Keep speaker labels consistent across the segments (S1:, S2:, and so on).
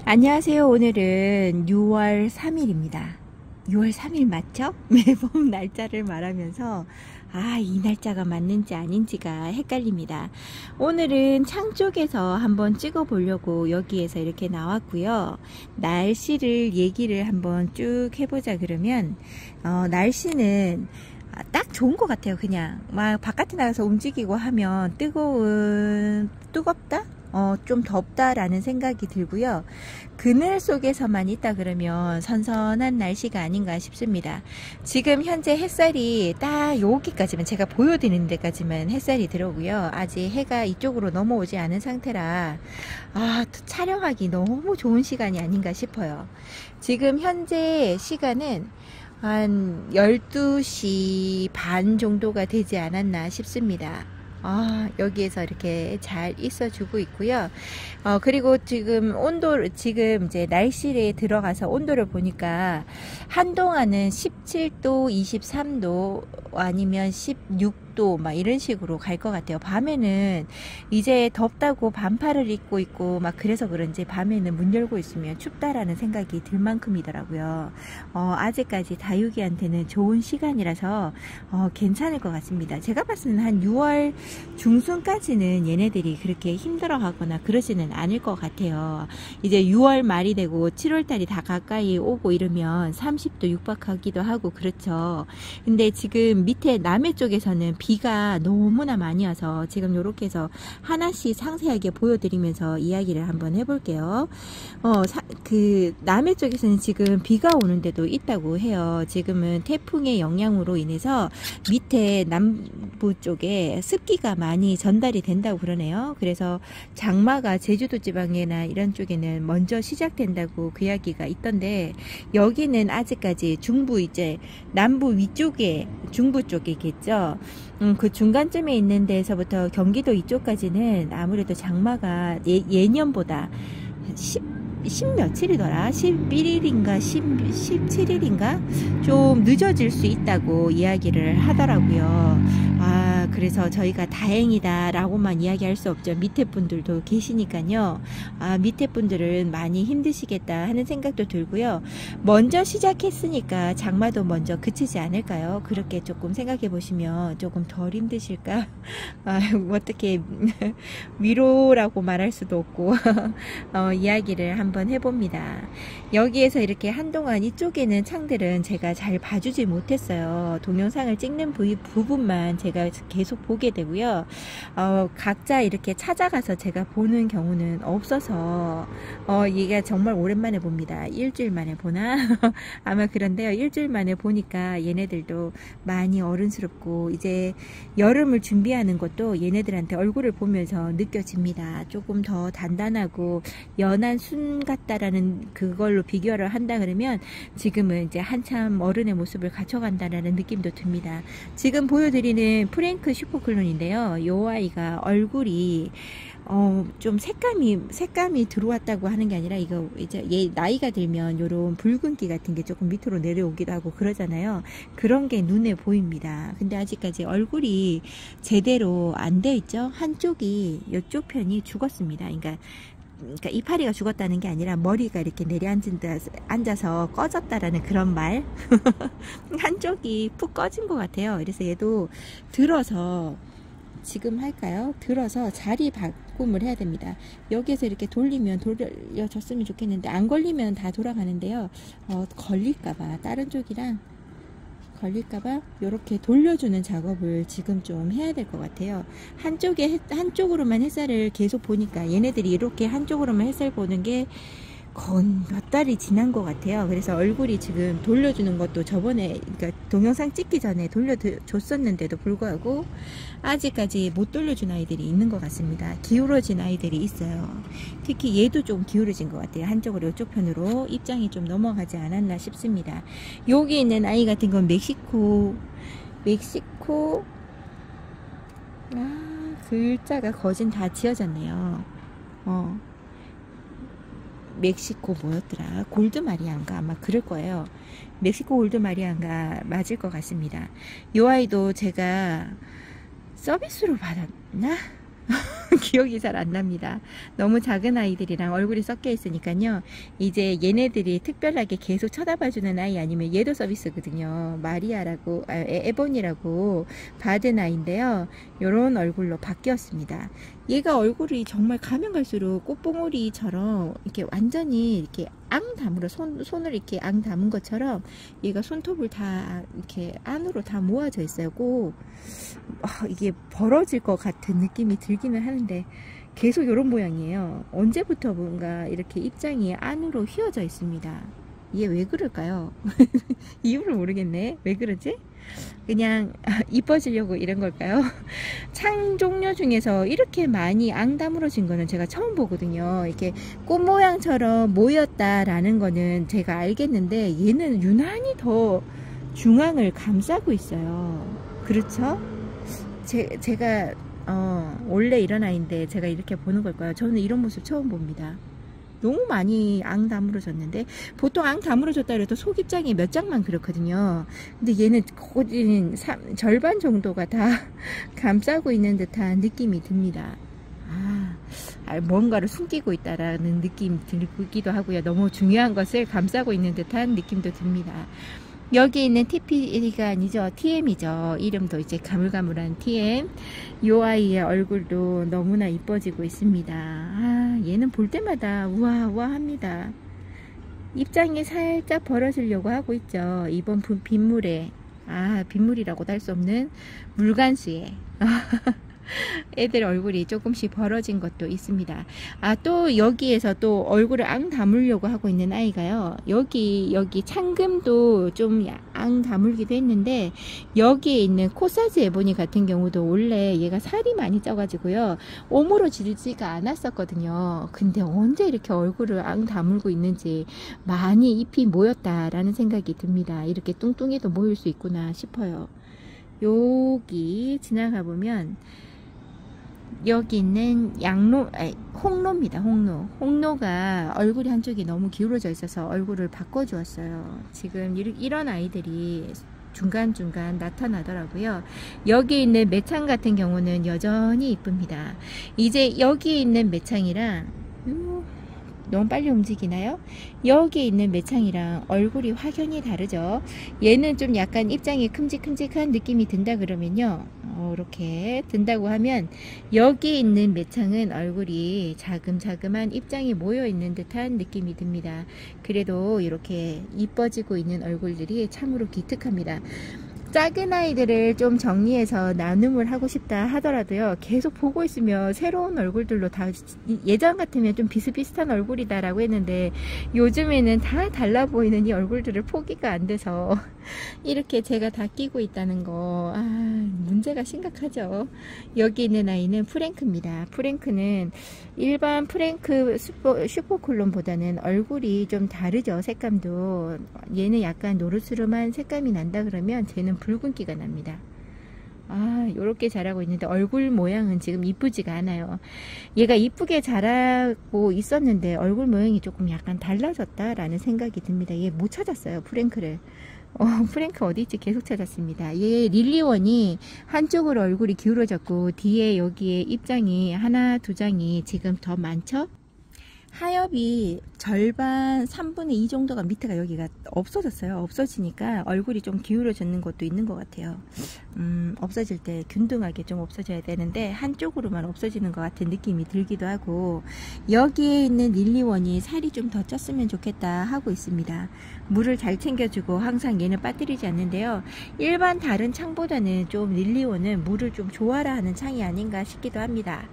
S1: 안녕하세요. 오늘은 6월 3일입니다. 6월 3일 맞죠? 매번 날짜를 말하면서 이 날짜가 맞는지 아닌지가 헷갈립니다. 오늘은 창 쪽에서 한번 찍어 보려고 여기에서 이렇게 나왔고요. 날씨를 얘기를 한번 쭉 해보자 그러면 날씨는 딱 좋은 것 같아요. 그냥 막 바깥에 나가서 움직이고 하면 뜨겁다? 좀 덥다라는 생각이 들고요. 그늘 속에서만 있다 그러면 선선한 날씨가 아닌가 싶습니다. 지금 현재 햇살이 딱 여기까지만, 제가 보여드리는 데까지만 햇살이 들어오고요. 아직 해가 이쪽으로 넘어오지 않은 상태라 촬영하기 너무 좋은 시간이 아닌가 싶어요. 지금 현재 시간은 한 12시 반 정도가 되지 않았나 싶습니다. 여기에서 이렇게 잘 있어주고 있고요. 그리고 지금 지금 이제 날씨에 들어가서 온도를 보니까 한동안은 17도, 23도 아니면 16도 막 이런 식으로 갈 것 같아요. 밤에는 이제 덥다고 반팔을 입고 있고 막 그래서 그런지 밤에는 문 열고 있으면 춥다라는 생각이 들 만큼이더라고요. 아직까지 다육이한테는 좋은 시간이라서 괜찮을 것 같습니다. 제가 봤을 때는 한 6월 중순까지는 얘네들이 그렇게 힘들어하거나 그러지는 않을 것 같아요. 이제 6월 말이 되고 7월달이 다 가까이 오고 이러면 30도 육박하기도 하고 그렇죠. 근데 지금 밑에 남해 쪽에서는 비가 너무나 많이 와서 지금 이렇게 해서 하나씩 상세하게 보여드리면서 이야기를 한번 해볼게요. 그 남해 쪽에서는 지금 비가 오는데도 있다고 해요. 지금은 태풍의 영향으로 인해서 밑에 남부 쪽에 습기가 많이 전달이 된다고 그러네요. 그래서 장마가 제주도 지방이나 이런 쪽에는 먼저 시작된다고 그 이야기가 있던데, 여기는 아직까지 중부, 이제 남부 위쪽에 중부 쪽이겠죠. 그 중간쯤에 있는 데서부터 경기도 이쪽까지는 아무래도 장마가 예년보다 10 며칠이더라? 11일인가 17일인가? 좀 늦어질 수 있다고 이야기를 하더라고요. 그래서 저희가 다행이다 라고만 이야기할 수 없죠. 밑에 분들도 계시니까요. 밑에 분들은 많이 힘드시겠다 하는 생각도 들고요. 먼저 시작했으니까 장마도 먼저 그치지 않을까요? 그렇게 조금 생각해 보시면 조금 덜 힘드실까? 어떻게 위로라고 말할 수도 없고 이야기를 한번 해봅니다. 여기에서 이렇게 한동안 이쪽에는 창들은 제가 잘 봐주지 못했어요. 동영상을 찍는 부분만 제가 계속 보게 되고요. 각자 이렇게 찾아가서 제가 보는 경우는 없어서 얘가 정말 오랜만에 봅니다. 일주일 만에 보나? 아마 그런데요. 일주일 만에 보니까 얘네들도 많이 어른스럽고 이제 여름을 준비하는 것도 얘네들한테 얼굴을 보면서 느껴집니다. 조금 더 단단하고 연한 순 같다라는 그걸로 비교를 한다 그러면 지금은 이제 한참 어른의 모습을 갖춰간다라는 느낌도 듭니다. 지금 보여드리는 프랭크 슈퍼클론인데요. 요 아이가 얼굴이 좀 색감이 들어왔다고 하는 게 아니라, 이거 이제 얘 나이가 들면 요런 붉은기 같은 게 조금 밑으로 내려오기도 하고 그러잖아요. 그런 게 눈에 보입니다. 근데 아직까지 얼굴이 제대로 안 돼 있죠. 한쪽이, 이쪽 편이 죽었습니다. 그러니까 이파리가 죽었다는 게 아니라 머리가 이렇게 내려앉아서 꺼졌다라는 그런 말. 한쪽이 푹 꺼진 것 같아요. 그래서 얘도 들어서, 지금 할까요? 들어서 자리 바꿈을 해야 됩니다. 여기에서 이렇게 돌려줬으면 좋겠는데 안 걸리면 다 돌아가는데요. 걸릴까봐, 다른 쪽이랑 걸릴까봐 이렇게 돌려주는 작업을 지금 좀 해야 될 것 같아요. 한쪽으로만 햇살을 계속 보니까 얘네들이 이렇게 한쪽으로만 햇살 보는 게 거의 몇 달이 지난 것 같아요. 그래서 얼굴이 지금 돌려주는 것도 저번에, 그러니까 동영상 찍기 전에 돌려줬었는데도 불구하고 아직까지 못 돌려준 아이들이 있는 것 같습니다. 기울어진 아이들이 있어요. 특히 얘도 좀 기울어진 것 같아요. 한쪽으로, 이쪽 편으로 입장이 좀 넘어가지 않았나 싶습니다. 여기 있는 아이 같은 건 멕시코 글자가 거진 다 지어졌네요. 멕시코 뭐였더라? 골드 마리안가? 아마 그럴 거예요. 멕시코 골드 마리안가 맞을 것 같습니다. 이 아이도 제가 서비스로 받았나? 기억이 잘 안 납니다. 너무 작은 아이들이랑 얼굴이 섞여 있으니까요. 이제 얘네들이 특별하게 계속 쳐다봐주는 아이 아니면 얘도 서비스거든요. 마리아라고, 에본이라고 받은 아이인데요. 요런 얼굴로 바뀌었습니다. 얘가 얼굴이 정말 가면 갈수록 꽃봉오리처럼 이렇게 완전히 이렇게 앙 다물어 손을 이렇게 앙 담은 것처럼 얘가 손톱을 다 이렇게 안으로 다 모아져 있어요. 꼭 이게 벌어질 것 같은 느낌이 들기는 하는데 계속 이런 모양이에요. 언제부터 뭔가 이렇게 입장이 안으로 휘어져 있습니다. 이게 왜 그럴까요? 이유를 모르겠네. 왜 그러지? 그냥 이뻐지려고 이런 걸까요? 창 종류 중에서 이렇게 많이 앙다물어진 거는 제가 처음 보거든요. 이렇게 꽃 모양처럼 모였다라는 거는 제가 알겠는데 얘는 유난히 더 중앙을 감싸고 있어요. 그렇죠? 제가 원래 이런 아이인데 제가 이렇게 보는 걸까요? 저는 이런 모습 처음 봅니다. 너무 많이 앙 다물어졌는데 보통 앙 다물어졌다 그래도 속 입장이 몇 장만 그렇거든요. 근데 얘는 거진 절반 정도가 다 감싸고 있는 듯한 느낌이 듭니다. 뭔가를 숨기고 있다라는 느낌 들기도 하고요. 너무 중요한 것을 감싸고 있는 듯한 느낌도 듭니다. 여기 있는 TP가 아니죠. TM이죠. 이름도 이제 가물가물한 TM. 요 아이의 얼굴도 너무나 이뻐지고 있습니다. 얘는 볼 때마다 우아우아 합니다. 입장이 살짝 벌어지려고 하고 있죠. 이번 빗물에, 빗물이라고도 할 수 없는 물간수에. 애들 얼굴이 조금씩 벌어진 것도 있습니다. 또 여기에서 또 얼굴을 앙 다물려고 하고 있는 아이가요. 여기 창금도 좀 앙 다물기도 했는데 여기에 있는 코사지 에보니 같은 경우도 원래 얘가 살이 많이 쪄가지고요. 오므러지지가 않았었거든요. 근데 언제 이렇게 얼굴을 앙 다물고 있는지 많이 잎이 모였다라는 생각이 듭니다. 이렇게 뚱뚱해도 모일 수 있구나 싶어요. 여기 지나가 보면 여기 있는 홍로입니다. 홍로가 얼굴이 한쪽이 너무 기울어져 있어서 얼굴을 바꿔주었어요. 지금 이런 아이들이 중간중간 나타나더라고요. 여기 있는 매창 같은 경우는 여전히 이쁩니다. 이제 여기 있는 매창이랑 너무 빨리 움직이나요? 여기 있는 매창이랑 얼굴이 확연히 다르죠. 얘는 좀 약간 입장이 큼직큼직한 느낌이 든다 그러면요, 이렇게 든다고 하면 여기 있는 매창은 얼굴이 자금자금한 입장이 모여 있는 듯한 느낌이 듭니다. 그래도 이렇게 이뻐지고 있는 얼굴들이 참으로 기특합니다. 작은 아이들을 좀 정리해서 나눔을 하고 싶다 하더라도요, 계속 보고 있으면 새로운 얼굴들로 다, 예전 같으면 좀 비슷비슷한 얼굴이다 라고 했는데 요즘에는 다 달라 보이는 이 얼굴들을 포기가 안 돼서 이렇게 제가 다 끼고 있다는 거, 문제가 심각하죠. 여기 있는 아이는 프랭크입니다. 프랭크는 일반 프랭크 슈퍼콜론보다는 얼굴이 좀 다르죠. 색감도. 얘는 약간 노르스름한 색감이 난다 그러면 쟤는 붉은기가 납니다. 요렇게 자라고 있는데 얼굴 모양은 지금 이쁘지가 않아요. 얘가 이쁘게 자라고 있었는데 얼굴 모양이 조금 약간 달라졌다라는 생각이 듭니다. 얘 못 찾았어요, 프랭크를. 프랭크 어디 있지 계속 찾았습니다. 얘 릴리원이 한쪽으로 얼굴이 기울어졌고 뒤에 여기에 입장이 하나 두 장이 지금 더 많죠. 하엽이 절반 3분의 2 정도가 밑에가 여기가 없어졌어요. 없어지니까 얼굴이 좀 기울어지는 것도 있는 것 같아요. 없어질 때 균등하게 좀 없어져야 되는데 한쪽으로만 없어지는 것 같은 느낌이 들기도 하고, 여기에 있는 릴리원이 살이 좀 더 쪘으면 좋겠다 하고 있습니다. 물을 잘 챙겨주고 항상 얘는 빠뜨리지 않는데요. 일반 다른 창보다는 좀 릴리원은 물을 좀 좋아라 하는 창이 아닌가 싶기도 합니다.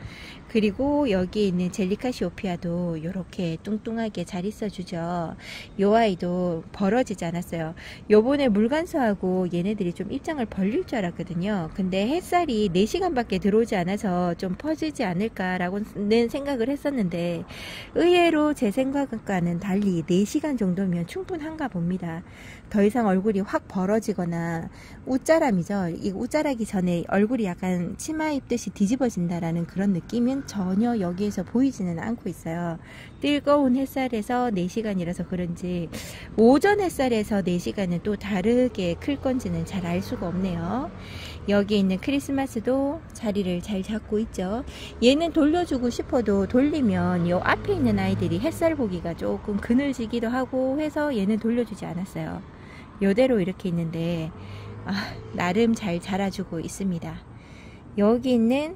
S1: 그리고 여기 있는 젤리카시오피아도 이렇게 뚱뚱하게 잘 있어주죠. 요 아이도 벌어지지 않았어요. 요번에 물간수하고 얘네들이 좀 입장을 벌릴 줄 알았거든요. 근데 햇살이 4시간 밖에 들어오지 않아서 좀 퍼지지 않을까라고는 생각을 했었는데 의외로 제 생각과는 달리 4시간 정도면 충분한가 봅니다. 더 이상 얼굴이 확 벌어지거나 웃자람이죠. 이 웃자라기 전에 얼굴이 약간 치마 입듯이 뒤집어진다라는 그런 느낌은 전혀 여기에서 보이지는 않고 있어요. 뜨거운 햇살에서 4시간이라서 그런지 오전 햇살에서 4시간은 또 다르게 클 건지는 잘 알 수가 없네요. 여기 있는 크리스마스도 자리를 잘 잡고 있죠. 얘는 돌려주고 싶어도 돌리면 요 앞에 있는 아이들이 햇살 보기가 조금 그늘지기도 하고 해서 얘는 돌려주지 않았어요. 요대로 이렇게 있는데 나름 잘 자라주고 있습니다. 여기 있는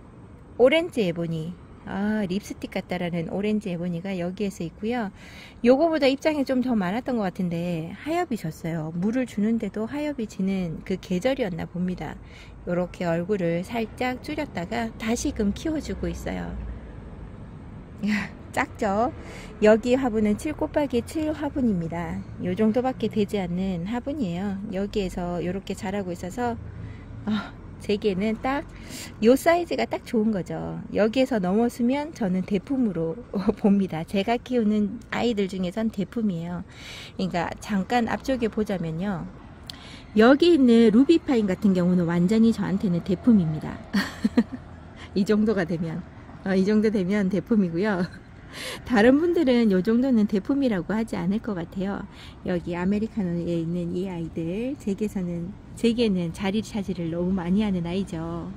S1: 오렌지 에보니, 립스틱 같다라는 오렌지 에보니가 여기에서 있고요. 요거보다 입장이 좀 더 많았던 것 같은데 하엽이 졌어요. 물을 주는데도 하엽이 지는 그 계절이었나 봅니다. 요렇게 얼굴을 살짝 줄였다가 다시금 키워주고 있어요. 작죠? 여기 화분은 7 곱하기 7 화분입니다. 요 정도밖에 되지 않는 화분이에요. 여기에서 요렇게 자라고 있어서 제게는 딱 요 사이즈가 딱 좋은 거죠. 여기에서 넘어서면 저는 대품으로 봅니다. 제가 키우는 아이들 중에선 대품이에요. 그러니까 잠깐 앞쪽에 보자면요, 여기 있는 루비파인 같은 경우는 완전히 저한테는 대품입니다. 이 정도가 되면 이 정도 되면 대품이고요. 다른 분들은 요 정도는 대품이라고 하지 않을 것 같아요. 여기 아메리카노에 있는 이 아이들, 제게는 자리 차지를 너무 많이 하는 아이죠.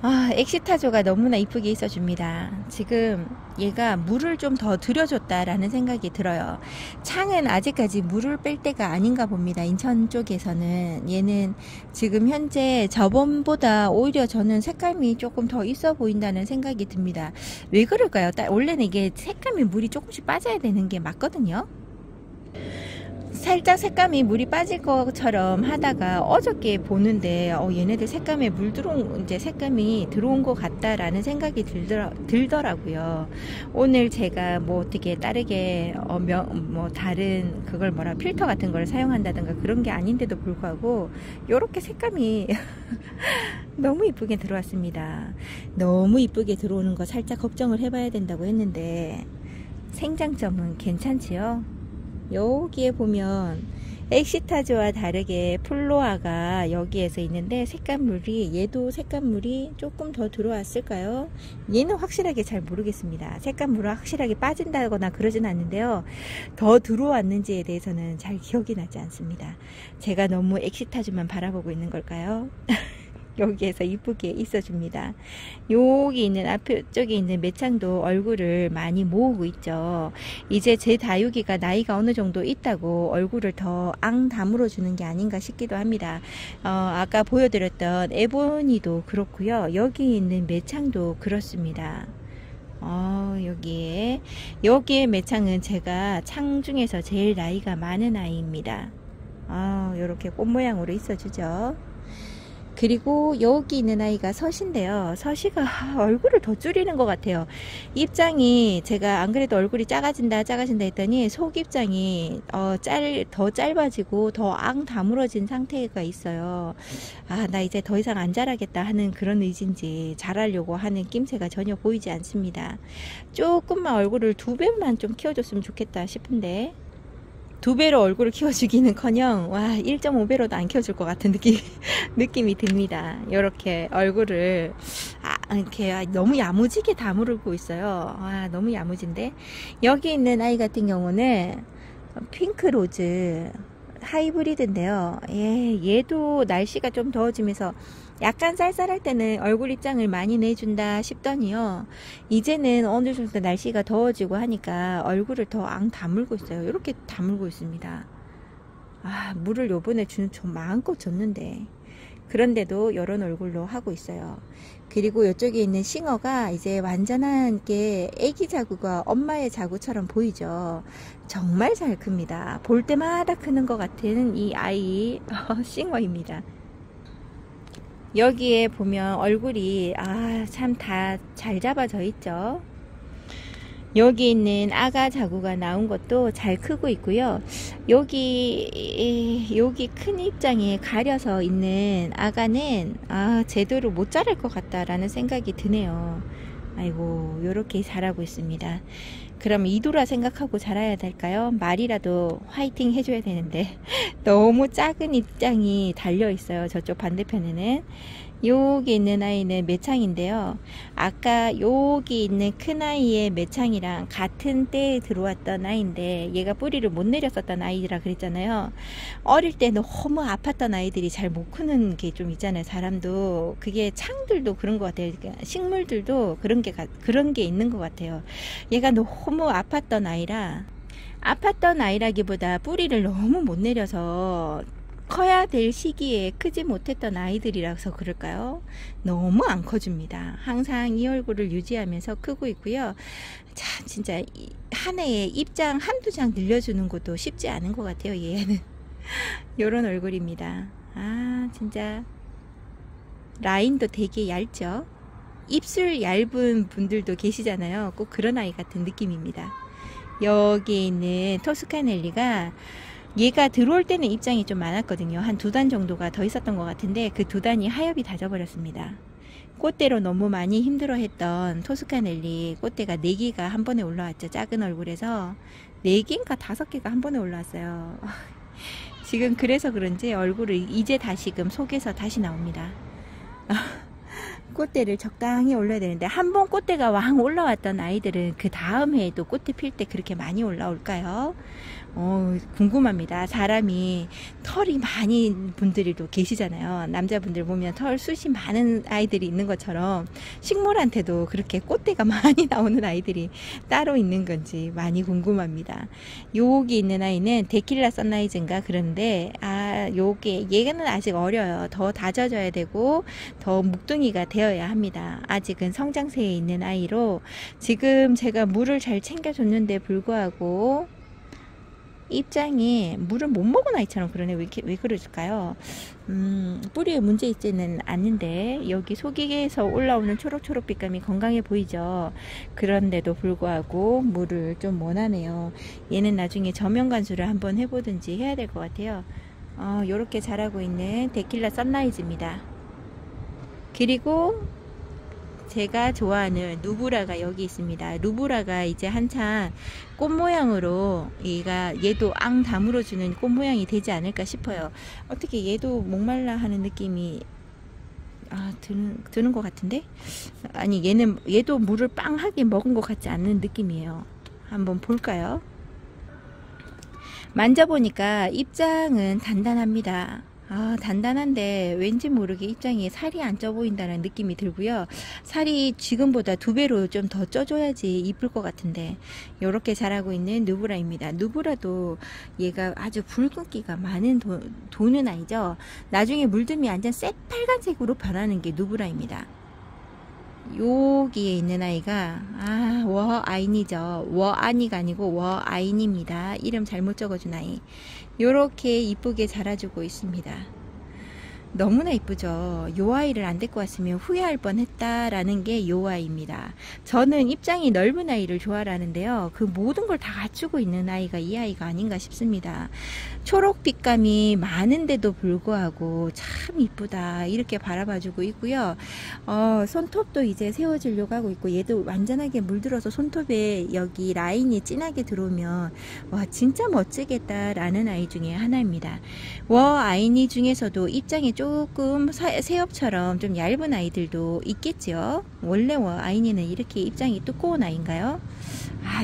S1: 엑시타조가 너무나 이쁘게 있어줍니다. 지금 얘가 물을 좀 더 들여줬다라는 생각이 들어요. 창은 아직까지 물을 뺄 때가 아닌가 봅니다. 인천 쪽에서는. 얘는 지금 현재 저번보다 오히려 저는 색감이 조금 더 있어 보인다는 생각이 듭니다. 왜 그럴까요? 원래는 이게 색감이 물이 조금씩 빠져야 되는 게 맞거든요. 살짝 색감이 물이 빠질 것처럼 하다가 어저께 보는데 얘네들 색감에 색감이 들어온 것 같다라는 생각이 들더라고요. 오늘 제가 뭐 어떻게 다르게 다른 그걸 필터 같은 걸 사용한다든가 그런 게 아닌데도 불구하고 요렇게 색감이 너무 이쁘게 들어왔습니다. 너무 이쁘게 들어오는 거 살짝 걱정을 해봐야 된다고 했는데 생장점은 괜찮지요? 여기에 보면 엑시타즈와 다르게 플로아가 여기에서 있는데 얘도 색감물이 조금 더 들어왔을까요? 얘는 확실하게 잘 모르겠습니다. 색감물이 확실하게 빠진다거나 그러진 않는데요. 더 들어왔는지에 대해서는 잘 기억이 나지 않습니다. 제가 너무 엑시타즈만 바라보고 있는 걸까요? 여기에서 이쁘게 있어줍니다. 여기 있는 앞쪽에 있는 매창도 얼굴을 많이 모으고 있죠. 이제 제 다육이가 나이가 어느 정도 있다고 얼굴을 더 다물어 주는 게 아닌가 싶기도 합니다. 아까 보여드렸던 에보니도 그렇고요. 여기 있는 매창도 그렇습니다. 여기에 매창은 제가 창 중에서 제일 나이가 많은 아이입니다. 이렇게 꽃 모양으로 있어주죠. 그리고 여기 있는 아이가 서시인데요. 서시가 얼굴을 더 줄이는 것 같아요. 입장이 제가 안 그래도 얼굴이 작아진다 했더니 속 입장이 더 짧아지고 더 다물어진 상태가 있어요. 나 이제 더 이상 안 자라겠다 하는 그런 의지인지 자라려고 하는 낌새가 전혀 보이지 않습니다. 조금만 얼굴을 2배만 좀 키워줬으면 좋겠다 싶은데 2배로 얼굴을 키워주기는커녕 1.5배로도 안 키워줄 것 같은 느낌이 듭니다. 이렇게 얼굴을 이렇게 너무 야무지게 다무르고 있어요. 너무 야무진데. 여기 있는 아이 같은 경우는 핑크로즈 하이브리드인데요. 얘도 날씨가 좀 더워지면서 약간 쌀쌀할 때는 얼굴 입장을 많이 내준다 싶더니요, 이제는 어느 정도 날씨가 더워지고 하니까 얼굴을 더 다물고 있어요. 이렇게 다물고 있습니다. 물을 요번에 좀 마음껏 줬는데 그런데도 이런 얼굴로 하고 있어요. 그리고 이쪽에 있는 싱어가 이제 완전한 게 애기 자구가 엄마의 자구처럼 보이죠. 정말 잘 큽니다. 볼 때마다 크는 것 같은 이 아이 싱어입니다. 여기에 보면 얼굴이 참 다 잘 잡아져 있죠. 여기 있는 아가 자구가 나온 것도 잘 크고 있고요. 여기 큰 입장에 가려서 있는 아가는 제대로 못 자랄 것 같다라는 생각이 드네요. 아이고, 요렇게 자라고 있습니다. 그럼 이도라 생각하고 자라야 될까요? 말이라도 화이팅 해줘야 되는데 너무 작은 입장이 달려 있어요. 저쪽 반대편에는. 여기 있는 아이는 매창인데요. 아까 여기 있는 큰 아이의 매창이랑 같은 때에 들어왔던 아이인데 얘가 뿌리를 못 내렸었던 아이라 그랬잖아요. 어릴 때 너무 아팠던 아이들이 잘 못 크는 게 좀 있잖아요. 사람도 그게 창들도 그런 것 같아요. 그러니까 식물들도 그런 게 있는 것 같아요. 얘가 너무 아팠던 아이라기보다 뿌리를 너무 못 내려서 커야 될 시기에 크지 못했던 아이들이라서 그럴까요? 너무 안 커줍니다. 항상 이 얼굴을 유지하면서 크고 있고요. 참 진짜 한 해에 입장 한두 장 늘려주는 것도 쉽지 않은 것 같아요. 얘는 요런 얼굴입니다. 아 진짜 라인도 되게 얇죠. 입술 얇은 분들도 계시잖아요. 꼭 그런 아이 같은 느낌입니다. 여기에 있는 토스카넬리가 얘가 들어올 때는 입장이 좀 많았거든요. 한 2단 정도가 더 있었던 것 같은데 그 2단이 하엽이 다 져버렸습니다. 꽃대로 너무 많이 힘들어했던 토스카넬리 꽃대가 4개가 한 번에 올라왔죠. 작은 얼굴에서 4개인가 5개가 한 번에 올라왔어요. 지금 그래서 그런지 얼굴을 이제 다시금 속에서 다시 나옵니다. 꽃대를 적당히 올려야 되는데 한 번 꽃대가 왕 올라왔던 아이들은 그 다음 해에도 꽃대 필 때 그렇게 많이 올라올까요? 궁금합니다. 사람이 털이 많은 분들도 계시잖아요. 남자분들 보면 털 숱이 많은 아이들이 있는 것처럼 식물한테도 그렇게 꽃대가 많이 나오는 아이들이 따로 있는 건지 많이 궁금합니다. 여기 있는 아이는 데킬라 선라이즈인가 그런데 얘는 아직 어려요. 더 다져져야 되고 더 묵둥이가 되어야 합니다. 아직은 성장세에 있는 아이로 지금 제가 물을 잘 챙겨줬는데 불구하고 입장이 물을 못 먹은 아이처럼 그러네. 왜 그러실까요? 뿌리에 문제 있지는 않는데 여기 속에서 올라오는 초록초록 빛감이 건강해 보이죠. 그런데도 불구하고 물을 좀 원하네요. 얘는 나중에 저면 관수를 한번 해보든지 해야 될 것 같아요. 요렇게 자라고 있는 데킬라 선라이즈입니다. 그리고 제가 좋아하는 누브라가 여기 있습니다. 누브라가 이제 한참 꽃 모양으로 얘도 앙 다물어주는 꽃 모양이 되지 않을까 싶어요. 어떻게 얘도 목말라 하는 느낌이 드는 것 같은데? 아니 얘도 물을 빵하게 먹은 것 같지 않는 느낌이에요. 한번 볼까요? 만져보니까 입장은 단단합니다. 단단한데 왠지 모르게 입장에 살이 안 쪄 보인다는 느낌이 들고요. 살이 지금보다 2배로 좀 더 쪄줘야지 이쁠 것 같은데 이렇게 자라고 있는 누브라입니다. 누브라도 얘가 아주 붉은기가 많은 도는 아이죠. 나중에 물듬이 완전 새빨간색으로 변하는 게 누브라입니다. 여기에 있는 아이가 워아인이죠. 워아니가 아니고 워아인입니다. 이름 잘못 적어준 아이. 요렇게 이쁘게 자라주고 있습니다. 너무나 이쁘죠. 요 아이를 안 데리고 왔으면 후회할 뻔했다라는 게 요 아이입니다. 저는 입장이 넓은 아이를 좋아하는데요. 그 모든 걸 다 갖추고 있는 아이가 이 아이가 아닌가 싶습니다. 초록 빛감이 많은데도 불구하고 참 이쁘다 이렇게 바라봐주고 있고요. 손톱도 이제 세워지려고 하고 있고 얘도 완전하게 물들어서 손톱에 여기 라인이 진하게 들어오면 와 진짜 멋지겠다라는 아이 중에 하나입니다. 워아이니 중에서도 입장이 조금 새엽처럼 좀 얇은 아이들도 있겠죠. 원래 아이니는 이렇게 입장이 두꺼운 아이인가요?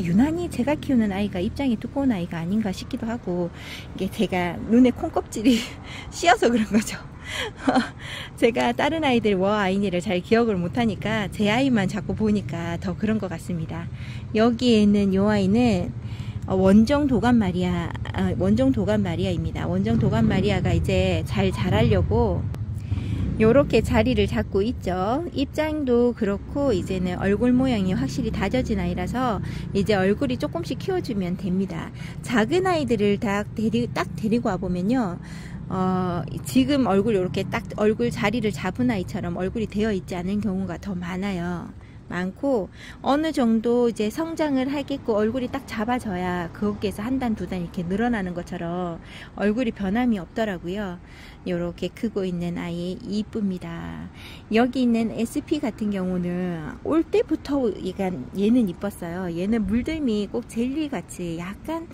S1: 유난히 제가 키우는 아이가 입장이 두꺼운 아이가 아닌가 싶기도 하고 이게 제가 눈에 콩껍질이 씌어서 그런 거죠. 제가 다른 아이들 아이니를 잘 기억을 못하니까 제 아이만 자꾸 보니까 더 그런 것 같습니다. 여기에 있는 요 아이는 원정 도감 마리아입니다. 원정 도감 마리아가 이제 잘 자라려고 요렇게 자리를 잡고 있죠. 입장도 그렇고 이제는 얼굴 모양이 확실히 다져진 아이라서 이제 얼굴이 조금씩 키워주면 됩니다. 작은 아이들을 딱 데리고 와보면요. 지금 이렇게 딱 얼굴 자리를 잡은 아이처럼 얼굴이 되어 있지 않은 경우가 더 많고 어느 정도 이제 성장을 하겠고 얼굴이 딱 잡아져야 거기에서 한 단, 2단 이렇게 늘어나는 것처럼 얼굴이 변함이 없더라고요. 이렇게 크고 있는 아이 이쁩니다. 여기 있는 SP 같은 경우는 올 때부터 얘는 이뻤어요. 얘는 물들미 꼭 젤리 같이 약간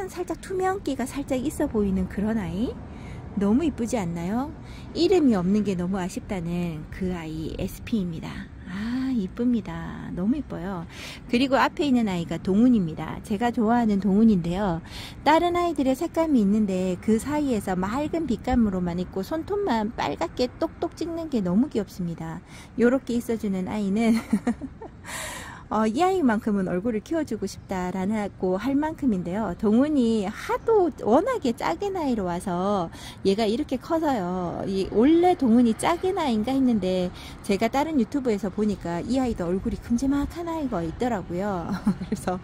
S1: 살짝 투명기가 살짝 있어 보이는 그런 아이. 너무 이쁘지 않나요? 이름이 없는 게 너무 아쉽다는 그 아이 SP입니다. 아, 이쁩니다. 너무 이뻐요. 그리고 앞에 있는 아이가 동훈입니다. 제가 좋아하는 동훈인데요. 다른 아이들의 색감이 있는데 그 사이에서 맑은 빛감으로만 있고 손톱만 빨갛게 똑똑 찍는 게 너무 귀엽습니다. 요렇게 있어주는 아이는 이 아이만큼은 얼굴을 키워주고 싶다라고 할 만큼인데요. 동훈이 하도 워낙에 작은 아이로 와서 얘가 이렇게 커서요. 원래 동훈이 작은 아이인가 했는데 제가 다른 유튜브에서 보니까 이 아이도 얼굴이 큼지막한 아이가 있더라고요. 그래서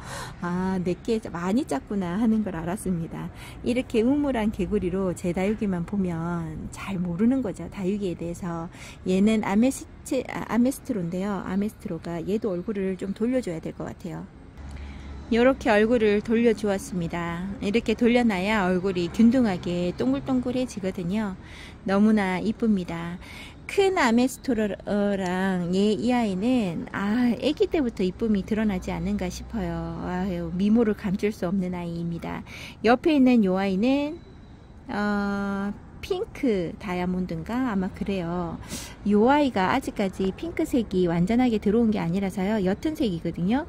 S1: 내게 많이 작구나 하는 걸 알았습니다. 이렇게 우물한 개구리로 제 다육이만 보면 잘 모르는 거죠. 다육이에 대해서. 얘는 아메스트로인데요. 아메스트로가 얘도 얼굴을 좀 돌려줘야 될 것 같아요. 이렇게 얼굴을 돌려주었습니다. 이렇게 돌려놔야 얼굴이 균등하게 동글동글해지거든요. 너무나 이쁩니다. 큰 아메스토라랑 이 아이는 아기 때부터 이쁨이 드러나지 않는가 싶어요. 미모를 감출 수 없는 아이입니다. 옆에 있는 이 아이는 핑크 다이아몬드인가 아마 그래요. 이 아이가 아직까지 핑크색이 완전하게 들어온 게 아니라서요. 옅은 색이거든요.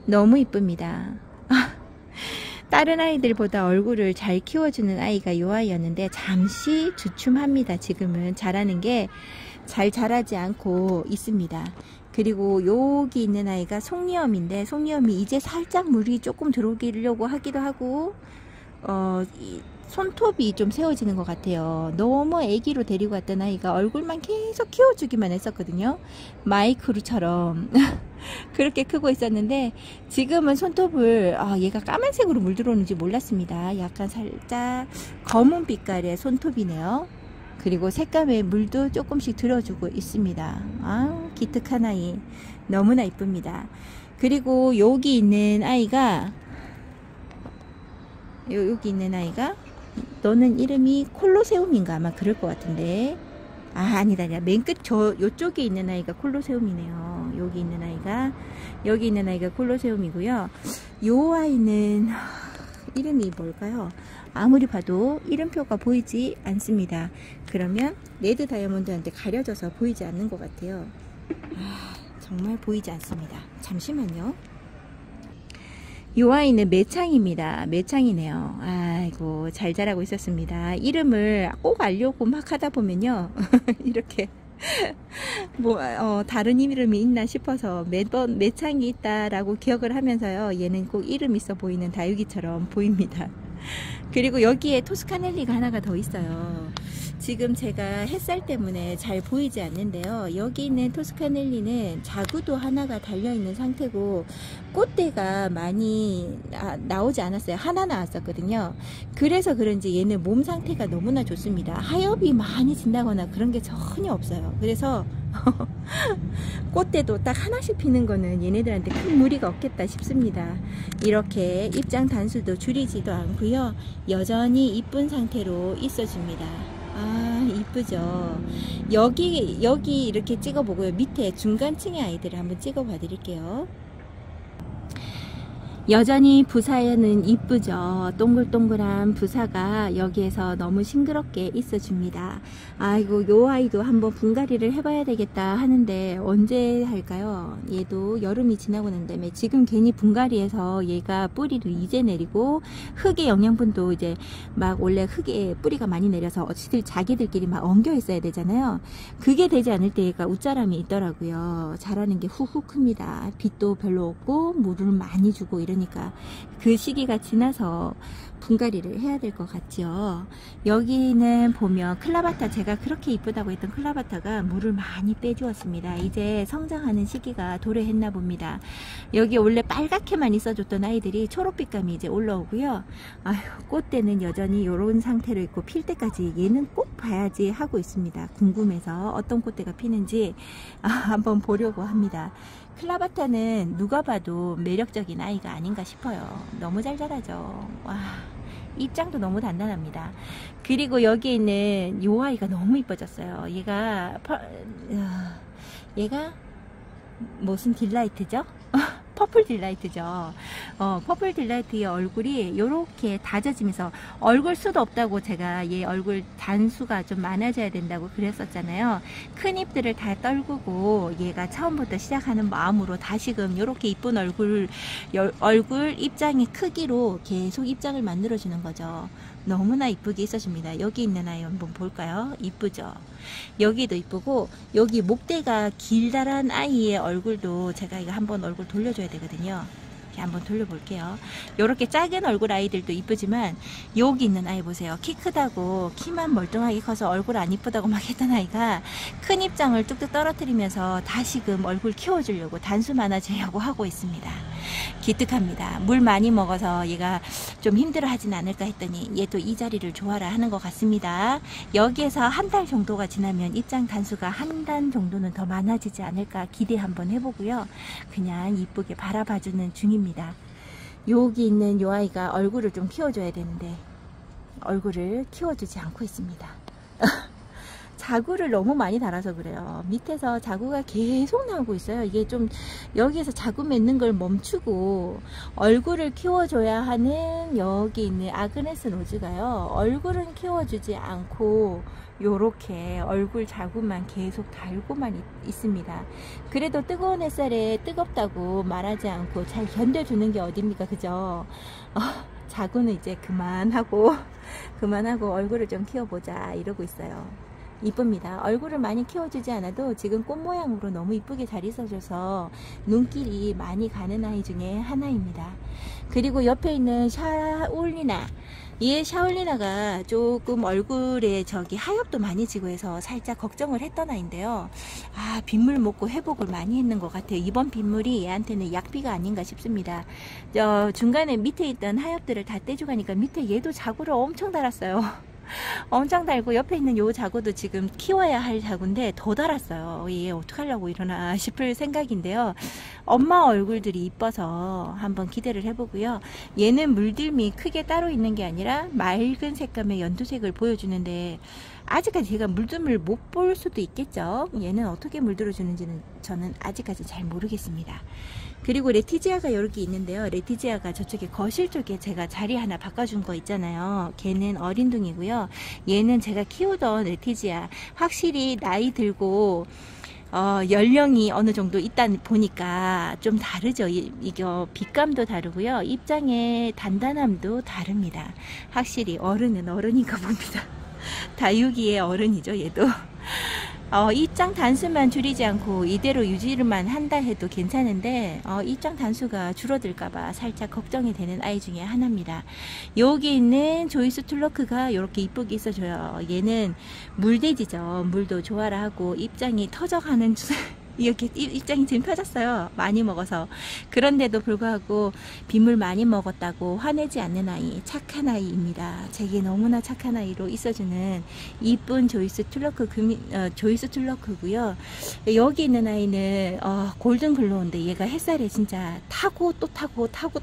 S1: 너무 이쁩니다. 다른 아이들보다 얼굴을 잘 키워주는 아이가 이 아이였는데 잠시 주춤합니다. 지금은 자라는 게 잘 자라지 않고 있습니다. 그리고 여기 있는 아이가 속리엄인데 속리엄이 이제 살짝 물이 조금 들어오려고 하기도 하고 손톱이 좀 세워지는 것 같아요. 너무 애기로 데리고 왔던 아이가 얼굴만 계속 키워주기만 했었거든요. 마이크루처럼 그렇게 크고 있었는데 지금은 손톱을 얘가 까만색으로 물 들어오는지 몰랐습니다. 약간 살짝 검은 빛깔의 손톱이네요. 그리고 색감에 물도 조금씩 들어주고 있습니다. 기특한 아이 너무나 이쁩니다. 그리고 여기 있는 아이가 여기 있는 아이가 너는 이름이 콜로세움인가 아마 그럴 것 같은데 아니다 맨 끝 요쪽에 있는 아이가 콜로세움이네요. 여기 있는 아이가 콜로세움이고요. 요 아이는 이름이 뭘까요? 아무리 봐도 이름표가 보이지 않습니다. 그러면 레드 다이아몬드한테 가려져서 보이지 않는 것 같아요. 정말 보이지 않습니다. 잠시만요. 이 아이는 매창입니다. 매창이네요. 아이고 잘 자라고 있었습니다. 이름을 꼭 알려고 막 하다 보면요. 이렇게 다른 이름이 있나 싶어서 매번 매창이 있다라고 기억을 하면서요. 얘는 꼭 이름 있어 보이는 다육이처럼 보입니다. 그리고 여기에 토스카넬리가 하나가 더 있어요. 지금 제가 햇살 때문에 잘 보이지 않는데요. 여기 있는 토스카넬리는 자구도 하나가 달려있는 상태고 꽃대가 많이 나오지 않았어요. 하나 나왔었거든요. 그래서 그런지 얘는 몸 상태가 너무나 좋습니다. 하엽이 많이 진다거나 그런 게 전혀 없어요. 그래서 꽃대도 딱 하나씩 피는 거는 얘네들한테 큰 무리가 없겠다 싶습니다. 이렇게 입장 단수도 줄이지도 않고요. 여전히 이쁜 상태로 있어줍니다. 이쁘죠. 여기 이렇게 찍어보고요. 밑에 중간층의 아이들을 한번 찍어봐 드릴게요. 여전히 부사에는 이쁘죠. 동글동글한 부사가 여기에서 너무 싱그럽게 있어줍니다. 아이고 요 아이도 한번 분갈이를 해봐야 되겠다 하는데 언제 할까요? 얘도 여름이 지나고 난 다음에 지금 괜히 분갈이해서 얘가 뿌리를 이제 내리고 흙의 영양분도 이제 막 원래 흙에 뿌리가 많이 내려서 어찌들 자기들끼리 막 엉겨 있어야 되잖아요. 그게 되지 않을 때 얘가 웃자람이 있더라고요. 자라는 게 후후 큽니다. 빛도 별로 없고 물을 많이 주고 이러니까 그 시기가 지나서 분갈이를 해야 될 것 같죠. 여기는 보면 클라바타, 제가 그렇게 이쁘다고 했던 클라바타가 물을 많이 빼주었습니다. 이제 성장하는 시기가 도래했나 봅니다. 여기 원래 빨갛게만 있어줬던 아이들이 초록빛감이 이제 올라오고요. 꽃대는 여전히 이런 상태로 있고 필 때까지 얘는 꼭 봐야지 하고 있습니다. 궁금해서 어떤 꽃대가 피는지 한번 보려고 합니다. 클라바타는 누가 봐도 매력적인 아이가 아닌가 싶어요. 너무 잘 자라죠. 와, 입장도 너무 단단합니다. 그리고 여기 있는 요 아이가 너무 이뻐졌어요. 얘가 무슨 딜라이트죠? 퍼플 딜라이트죠. 퍼플 딜라이트의 얼굴이 이렇게 다져지면서 얼굴 수도 없다고 제가 얘 얼굴 단수가 좀 많아져야 된다고 그랬었잖아요. 큰 입들을 다 떨구고 얘가 처음부터 시작하는 마음으로 다시금 이렇게 이쁜 얼굴 입장의 크기로 계속 입장을 만들어주는 거죠. 너무나 이쁘게 있어줍니다. 여기 있는 아이 한번 볼까요? 이쁘죠? 여기도 이쁘고, 여기 목대가 길다란 아이의 얼굴도 제가 이거 한번 얼굴 돌려줘야 되거든요. 이렇게 한번 돌려볼게요. 이렇게 작은 얼굴 아이들도 이쁘지만, 여기 있는 아이 보세요. 키 크다고, 키만 멀뚱하게 커서 얼굴 안 이쁘다고 막 했던 아이가 큰 입장을 뚝뚝 떨어뜨리면서 다시금 얼굴 키워주려고 단수 많아지려고 하고 있습니다. 기특합니다. 물 많이 먹어서 얘가 좀 힘들어 하진 않을까 했더니 얘도 이 자리를 좋아라 하는 것 같습니다. 여기에서 한 달 정도가 지나면 입장 단수가 한 단 정도는 더 많아지지 않을까 기대 한번 해보고요. 그냥 이쁘게 바라봐주는 중입니다. 여기 있는 요 아이가 얼굴을 좀 키워줘야 되는데 얼굴을 키워주지 않고 있습니다. 자구를 너무 많이 달아서 그래요. 밑에서 자구가 계속 나오고 있어요. 이게 좀 여기에서 자구 맺는 걸 멈추고 얼굴을 키워줘야 하는 여기 있는 아그네스 로즈가요. 얼굴은 키워주지 않고 요렇게 얼굴 자구만 계속 달고만 있습니다. 그래도 뜨거운 햇살에 뜨겁다고 말하지 않고 잘 견뎌주는 게 어딥니까, 그죠? 자구는 이제 그만하고 얼굴을 좀 키워보자 이러고 있어요. 이쁩니다. 얼굴을 많이 키워주지 않아도 지금 꽃 모양으로 너무 이쁘게 잘 있어줘서 눈길이 많이 가는 아이 중에 하나입니다. 그리고 옆에 있는 샤올리나, 이 샤올리나가 조금 얼굴에 저기 하엽도 많이 지고 해서 살짝 걱정을 했던 아이인데요. 빗물 먹고 회복을 많이 했는 것 같아요. 이번 빗물이 얘한테는 약비가 아닌가 싶습니다. 중간에 밑에 있던 하엽들을 다 떼주가니까 밑에 얘도 자구를 엄청 달았어요. 엄청 달고 옆에 있는 요 자구도 지금 키워야 할 자구인데 더 달았어요. 얘 어떡하려고 이러나 싶을 생각인데요. 엄마 얼굴들이 이뻐서 한번 기대를 해보고요. 얘는 물들미 크게 따로 있는 게 아니라 맑은 색감의 연두색을 보여주는데 아직까지 제가 물들미를 못 볼 수도 있겠죠. 얘는 어떻게 물들어주는지는 저는 아직까지 잘 모르겠습니다. 그리고 레티지아가 이렇게 있는데요. 레티지아가 저쪽에 거실 쪽에 제가 자리 하나 바꿔준 거 있잖아요. 걔는 어린둥이고요. 얘는 제가 키우던 레티지아. 확실히 나이 들고 연령이 어느 정도 있다 보니까 좀 다르죠. 이게 빛감도 다르고요. 입장의 단단함도 다릅니다. 확실히 어른은 어른인가 봅니다. 다육이의 어른이죠, 얘도. 입장 단수만 줄이지 않고 이대로 유지를만 한다 해도 괜찮은데 입장 단수가 줄어들까봐 살짝 걱정이 되는 아이 중에 하나입니다. 여기 있는 조이스 툴러크가 이렇게 이쁘게 있어줘요. 얘는 물돼지죠. 물도 좋아라 하고 입장이 터져가는 이렇게 입장이 지금 펴졌어요. 많이 먹어서. 그런데도 불구하고 빗물 많이 먹었다고 화내지 않는 아이, 착한 아이입니다. 제게 너무나 착한 아이로 있어주는 이쁜 조이스 툴러크고요. 여기 있는 아이는 골든 글로우인데 얘가 햇살에 진짜 타고 또 타고 타고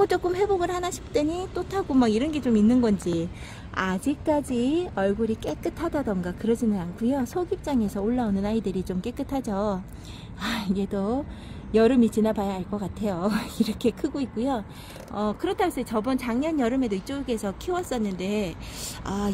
S1: 조금 회복을 하나 싶더니 또 타고 막 이런 게 좀 있는 건지 아직까지 얼굴이 깨끗하다던가 그러지는 않고요. 속 입장에서 올라오는 아이들이 좀 깨끗하죠. 얘도 여름이 지나봐야 알 것 같아요. 이렇게 크고 있고요. 그렇다고 해서 작년 여름에도 이쪽에서 키웠었는데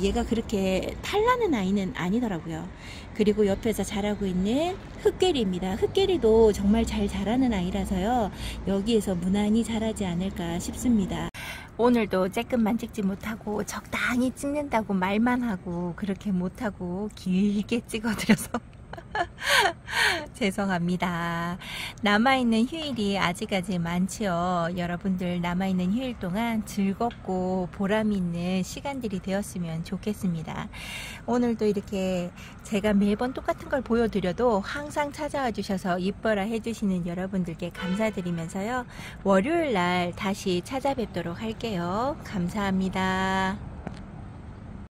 S1: 얘가 그렇게 탈나는 아이는 아니더라고요. 그리고 옆에서 자라고 있는 흑계리입니다. 흑계리도 정말 잘 자라는 아이라서요. 여기에서 무난히 자라지 않을까 싶습니다. 오늘도 쬐끔만 찍지 못하고 적당히 찍는다고 말만 하고 그렇게 못하고 길게 찍어드려서 죄송합니다. 남아있는 휴일이 아직까지 많지요. 여러분들 남아있는 휴일 동안 즐겁고 보람이 있는 시간들이 되었으면 좋겠습니다. 오늘도 이렇게 제가 매번 똑같은 걸 보여드려도 항상 찾아와 주셔서 이뻐라 해주시는 여러분들께 감사드리면서요. 월요일날 다시 찾아뵙도록 할게요. 감사합니다.